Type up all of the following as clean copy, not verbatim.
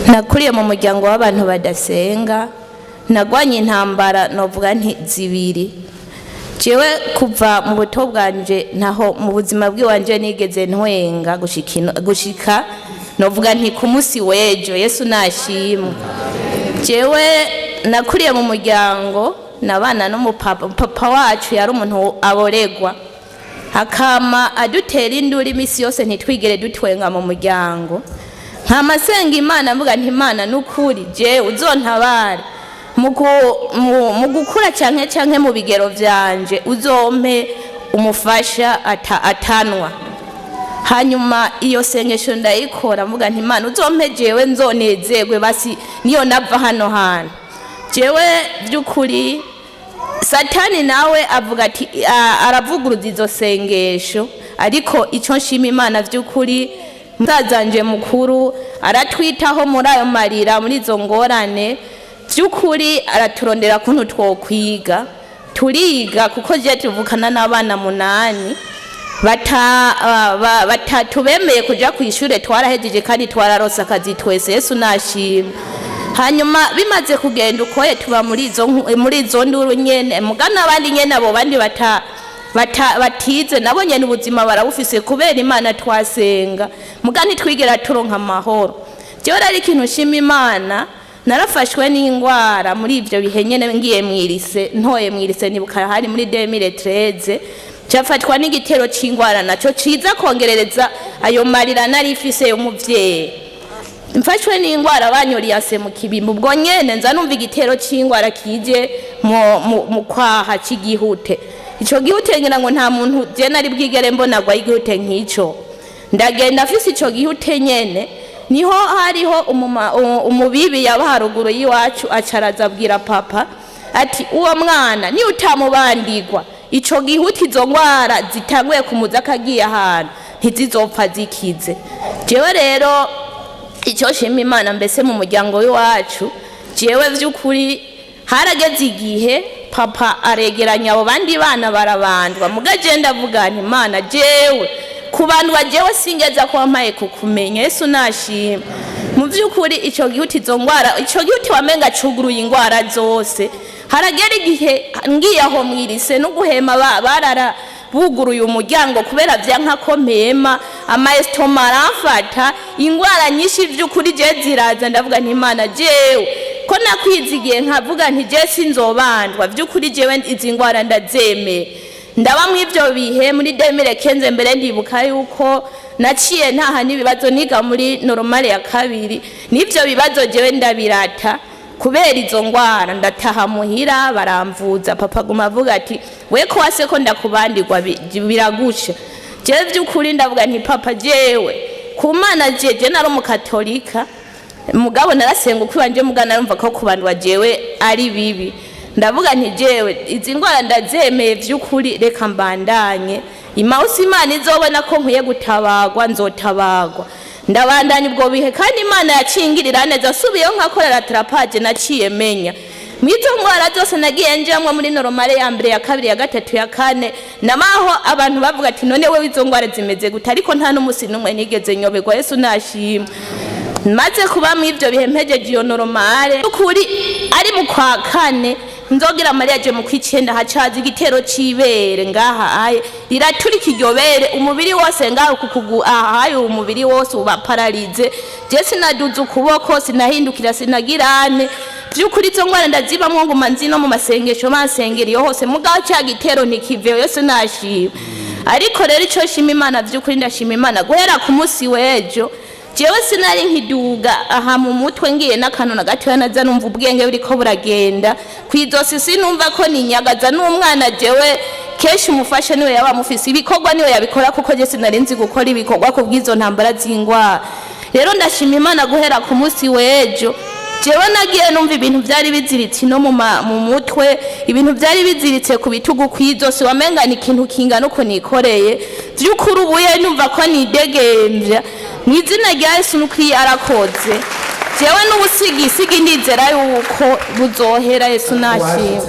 nakuriye mu muryango w'abantu badasenga, nagwanye intambara novuga nti zibiri. Jewe kuva mu buto bwanje ntaho mu buzima bw'iwanje nigeze ntwenga gushika novuga nti ku munsi w'ejo. Yesu nashimwe. Jewe nakuriye mu muryango nabana n'umupapa wacu yari umuntu aboregwa, hakama adutera induru imisi yose ntitwigere dutwenga mu muryango. Nkamasenga Imana mvuga nti Imana nukuri je uzontabare mu gukura canke mu bigero vyanje, uzompe umufasha atanwa. Hanyuma iyo sengesho ndayikora mvuga nti Imana uzompe jewe nzonezerwe basi niyo nava hano hantu. Jewe byukuri Satani nawe avuga ati aravuguruza izo sengesho, ariko ico nshima Imana byukuri muzazanje mukuru aratwitaho muri ayo marira, muri izo ngorane byukuri araturondera kuntu twokwiga turiga, kuko je tuvukana n'abana 8 batatu bemeye kuja kw'ishure twarahejeje kandi twararonse akazi twese. Yesu nashimwe. Hanyuma bimaze kugenda ukoye tuba muri izo nduru nyene, mugana abandi nyene abo bandi batize nabo nyene ubuzima barabufise kubera Imana twasenga, mugani twigera turonka amahoro. Jewe ari ikintu nshima Imana, narafashwe n'ingwara muri ivyo bihe nyene ngiye mwirise, ntoye mwirise nibuka hari muri 2013 cyafatwa n'igitero c'ingwara naco ciza kongerereza ayo marira narifise yo muvyeyi. Mfashwe n'ingwara banyoriase mu kibimbu, ubwo nyene nza numva igitero c'ingwara kije mu kwaha c'igihute. Ico gihute ngira ngo nta muntu je nari bwigere mbona gwa igihute nk'ico. Ndagenda afise ico gihute nyene, niho hariho umubibi yabaharuguru yiwacu acaraza abwira papa ati uwo mwana ni utamubandigwa ico gihute izo ngwara zitanguye kumuza akagiye ahantu ntizizopfa zikize. Jewe rero ico shima Imana mbese mu muryango w'iwacu, jewe vy'ukuri harageze igihe papa aregeranya abo bandi bana barabandwa, mugaje ndavuga nti Imana jewe kubandwa jewe singeza ko mpaye kukumenya. Yesu nashimwe. Mu vy'ukuri ico gihuti izo ngwara, ico gihuti wamenga cuguruye ingwara zose. Haragera igihe ngiye aho mwirise no guhema barara buguruye umuryango kubera vyanka ko mpema, amaestoma aramfata, ingwara nyinshi vy'ukuri je ziraza, ndavuga nti Imana jewe ko nakwizigiye nkavuga nti je sinzobandwa vy'ukuri jewe izi ngwara ndazemeye. Ndaba mw'ivyo bihe muri 2015 mbere ndibuka yuko naciye ntaha n'ibibazo niga muri normale ya kabiri, n'ivyo bibazo jewe ndabirata kubera izo ngwara. Ndataha muhira baramvuza, papa guma avuga ati we ko wase ko ndakubandirwa biragusha. Jewe vy'ukuri ndavuga nti papa jewe ku Mana jeje nari umukatolika, mugabo narasenga ukwibanje mugana numva ko kubandwa jewe ari bibi. Ndavuga nti jewe izi ngwara ndazemeye vy'ukuri, reka mbandanye imausi Imana izobona ko nkwiye gutabagwa nzotabagwa. Ndabandanye ubwo bihe kandi Imana yacingirira neza, subiyeho nkakorera terapaje naciye menya mwizo ngwara zose nagiye njamwe muri normale ya mbere ya kabiri ya gatatu ya kane, namaho abantu bavuga ati none we izo ngwara zimeze gute, ariko nta n'umusi numwe nigeze nyoberwa. Yesu nashimwe. Maze kuba mw'ivyo bihe mpejeje iyo normale ukuri ari mu kwa kane nzogira Maria je mu kwicenda hacaza igitero cibere ngaha aye riraturika iryobere umubiri wose ngaho kukugu ahaye umubiri wose uba paralize. Je sinaduza ukuboko, sinahindukira, sinagirane vy'ukuri izo ngwara ndazibamwo ngo manzino mu masengesho masengeri yo hose, mugaho ca gitero ntikiveyo. Yesu nashimwe. Ariko rero ico shima Imana vy'ukuri ndashima Imana guhera ku munsi w'ejo jewe sinari nkiduga aha mu mutwe ngiye n'akantu na gato naza numva ubwenge buriko buragenda kwizosi, sinumva ko ninyagaza n'umwana jewe keshi umufasha niwe yaba mufise ibikorwa niwe yabikora, kuko je sinari nzi gukora ibikorwa ku bw'izo ntambara z'ingwara. Rero ndashima Imana guhera ku munsi w'ejo jewe nagiye numva ibintu vyari biziritse no mu mutwe, ibintu vyari biziritse ku bitugu kwizosi, wamenga ni ikintu kingana uko nikoreye vy'ukuri. Ubuye numva ko nidegemvya mw'izina rya Yesu nukuri arakoze. Jewe n'ubusigisigi ndizera yuko buzohera. Yesu nashimwe.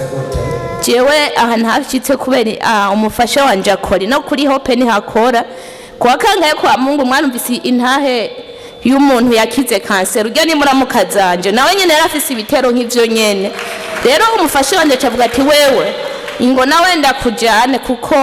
Jewe aha ntashitse kubera umufasha wanje akora no kuri Hope ni hakora kwa kangaye kwa Mungu mwanumvisi intahe y'umuntu yakize kanseri urya ni muramuka zanje nawe nyene yarafise ibitero nk'ivyo nyene rero umufashe wanje cavuga ati wewe ingo nawe ndakujane kuko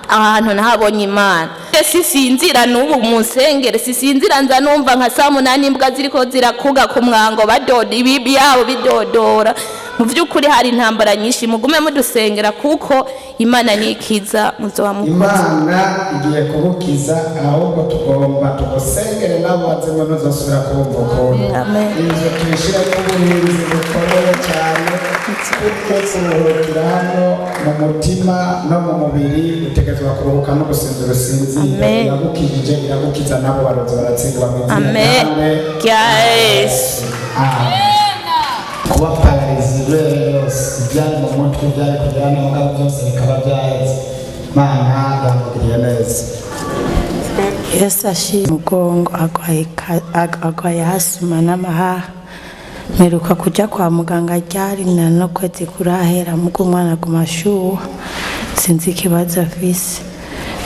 ahantu nahabonye Imana sisinzira n'ubu munsengere sisinzira nza numva nka saa 8 imbwa ziriko zirakuga ku mwango badoda ibibi yabo bidodora mu vy'ukuri hari intambara nyinshi mugume mudusengera kuko Imana nikiza muzoba mukuru Imana igiye kubukiza ahubwo tugomba tugusengere nabo bazemo nozosubira kumva ko inzo twishira kuburinzi bukomeye cyane twese muhurukira hano mu mutima no mu mubiri utegezwa kuruhuka no gusinzira usinzira iragukije iragukiza nabo baroze baratsindwa mu izina Yesu kuba pararizi yose ibyari mu mutwe byari kugira n'ingabo byose bikaba byaheze Mana yamugiriye neza Yesu ashimwe mugongo agwaye hasuma n'amahaha mperuka kuja kwa muganga ryari no kwezi kurahera mugo umwana gumashuha sinzi ikibazo afise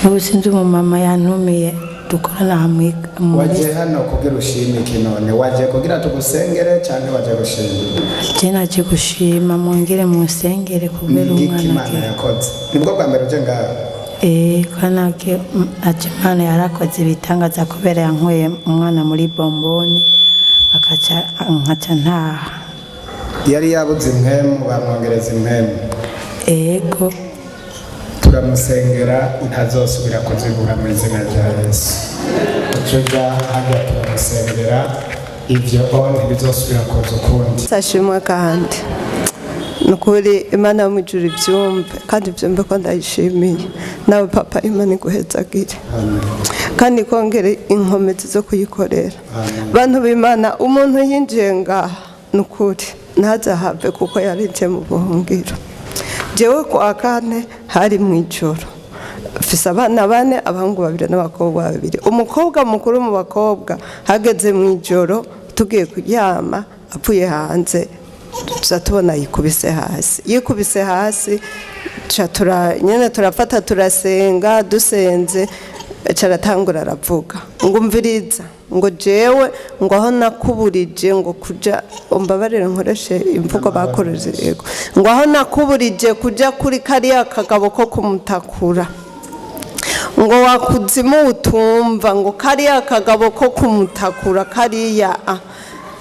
n'ubu sinzi umumama yantumiye dukorana hamwe waje hano kugira ushimike none waje kugira tugusengere cyane waje gushimira je naje gushima mungire munsengere kubera umwana yakoze nibwo bwa mbere uje ngaho kanake Imana yarakoze ibitangaza kubera yankuye umwana muri bomboni nkaca ntaha yari yabuze impemu bamwongereza impemu ego turamusengera ntazosubira kuzibura mu izina rya Yesu tuja hajya turamusengera ivyo ntibizosubira kuza ukundi sashimwe kandi nukuri Imana yo mwijuru ivyumve kandi ivyumve ko ndayishimiye nawe papa Imana iguhezagire kandi kongere inkomezi zo kuyikorera bantu b'Imana umuntu yinjiye ngaha nukuri ntazahave kuko yarinje mu buhungiro jewe kwa kane hari mwijoro mfise abana 4 abahungu 2 n'abakobwa 2 umukobwa mukuru mu bakobwa hageze mwijoro tugiye kuryama apfuye hanze tubona yikubise hasi nyene turafata turasenga dusenze caratangura aravuga ngo mviriza ngo jewe ngo aho nakuburije ngo kuja umbabarira nkoreshe imvugo bakoreje yego ngo aho nakuburije kuja kuri kariya kagabo ko kumutakura ngo wakuzimu utumva ngo kariya kagabo ko kumutakura kariya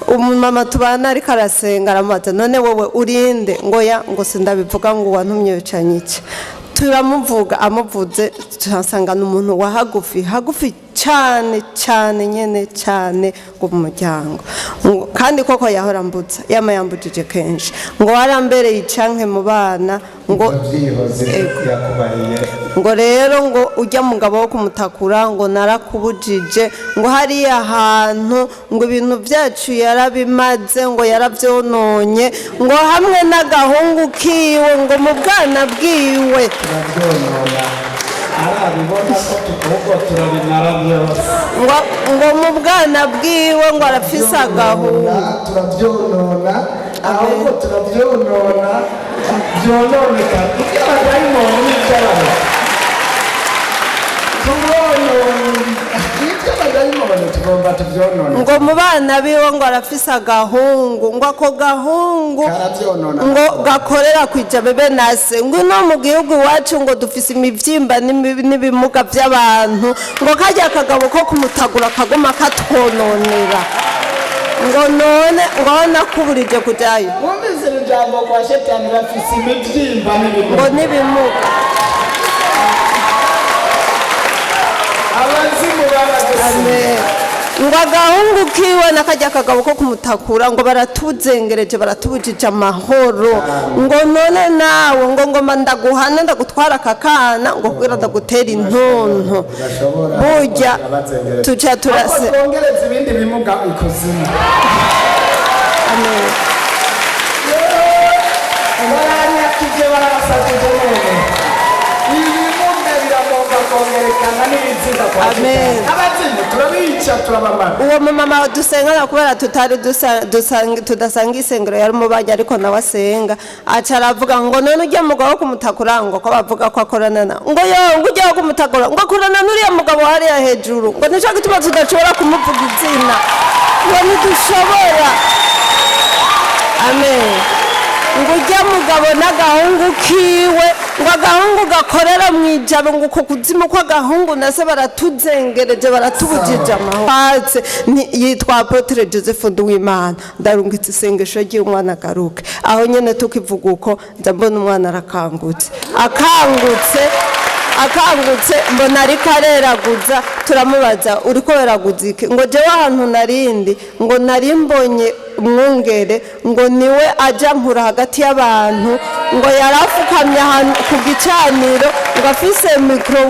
umumama tubana ariko arasenga aramaze none wowe urinde ngo ya ngo sindabivuga ngo wantumye bicanyice turamuvuga amuvuze tuhasanga n'umuntu wa hagufi cyane nyene cyane ngo mu muryango kandi koko yahora mbutsa yambujije kenshi ngo warambere yicanke mu bana ngo rero ngo ujya mugabo wo kumutakura ngo narakubujije ngo hari ahantu ngo ibintu byacu yarabimaze ngo yaravyononye ngo hamwe n'agahungu kiwe ngo mu bwana bwiwe arabibona ko tukubwo turabinara byose ngo mu bwana bwiwe ngo arafise agahungu turabyonona ahubwo turabyonona byononeka kuko abadayimoni n'iby'abantu ngo mu bana biwe ngo arafise agahungu ngo ako gahungu ngo gakorera kwija bebe nase ngo no mu gihugu iwacu ngo dufise imivyimba n'ibimuga by'abantu ngo kajya akagabo ko kumutagura kagoma katwononera ngo none ngo nakuburije kujayo wumvise ijambo kwa shetani bafise imivyimba n'ibimuga abazimu baragusize ngo agahungu kiwe nakajya akagabo ko kumutakura ngo baratuzengereje baratubujije amahoro ngo none nawe ngo ngoma ndaguhana ndagutwara akakana ngo kugira ndagutera intonto burya tuca turase kongereza ibindi bimuga ikuzimu amen baranyakije barasajije none ibimuga biragomba akongerekana n'ibiziga kwa Amen. abazimu turabica turabamara. uwo mumama dusengana kubera tutari tudasanga isengero yari umubanyi ariko nawe asenga aca aravuga ngo none ujya mugabo wo kumutakura ngo ko bavuga ko akorana na ngo yo ngo ujya kumutakura ngo akorana n'uriya mugabo hariya hejuru ngo nicyo gituma tudashobora kumuvuga izina ngo ntidushobora. Amen. ngo ujya mugabo n'agahungu kiwe ngo agahungu gakorera mu ijabo ngo uko kuzimu kw'agahungu nase baratuzengereje baratubujije amahoro. Yitwa Apotre Joseph Nduwimana ndarungitse isengesho ry'umwana agaruke aho nyene tukivuga uko ndabona umwana arakangutse akangutse mbona ariko areraguza turamubaza uriko weraguza iki ngo jewe ahantu narindi ngo nari mbonye umwungere ngo niwe aja nkura hagati y'abantu ngo yarafukamye ahantu ku gicaniro ngo afise mikro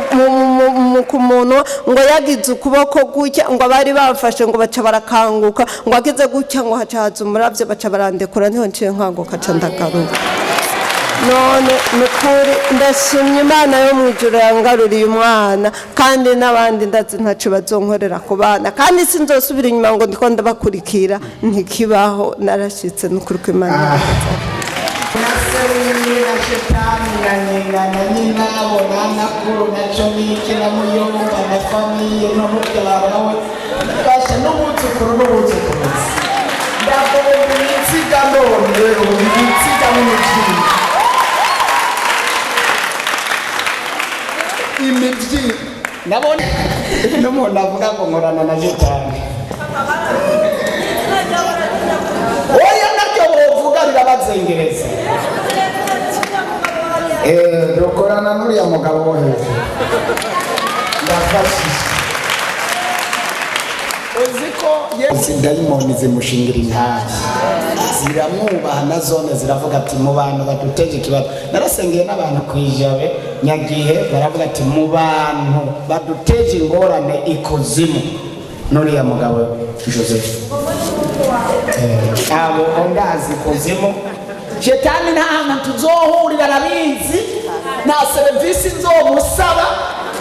ku munwa ngo yagize ukuboko gutya ngo abari bafashe ngo baca barakanguka ngo agize gutya ngo haca haza umuravyo baca barandekura niho nciye nkanguka ca ndagaruka. None nukuri ndashimye Imana yo mu ijuru yangaruriye umwana kandi n'abandi ndazi ntaco bazonkorera ku bana kandi sinzosubira inyuma ngo ndiko ndabakurikira ntikibaho narashitse nukuri ko Imana Nasewini na shetani na nyina na nyina bona nakuru na chomiki na muyomba na famiye no mukyara we basha n'ubutukuru ndabwo ibitsiga none ibitsiga n'imijyi imijyi nabone n'umuntu avuga ngo nkorana na shetani oya nabyo bovuga birabazengereza dukorana n'uriya mugabo wo hejuru ndafashije uziko yesi dayimoni zimushingira intahe ziramwubaha na zone ziravuga ati mu bantu baduteje ikibazo narasengeye n'abantu kwijabe nyagihe baravuga ati mu bantu baduteje ingorane ikuzimu n'uriya mugabo Joseph abo ondazi kuzimu shetani nta hantu tuzohurira arabizi nta serivisi nzomusaba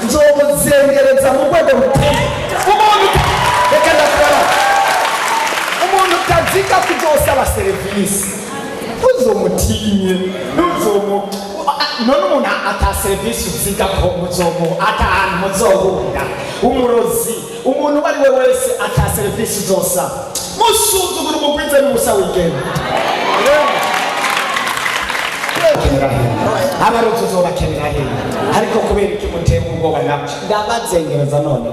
nzomuzengereza mu rwego ruteye umuntu utazika kuzosaba serivisi uzomutinye none umuntu ata serivisi uziga ko atahantu muzohurira umurozi umuntu uwo ari we wese ata serivisi uzosaba musuzugura umugwize n'ubusa wigenda abarozi uzobakenera hehe ariko kubera iki muteye ubwoba nabyo ndabazengereza none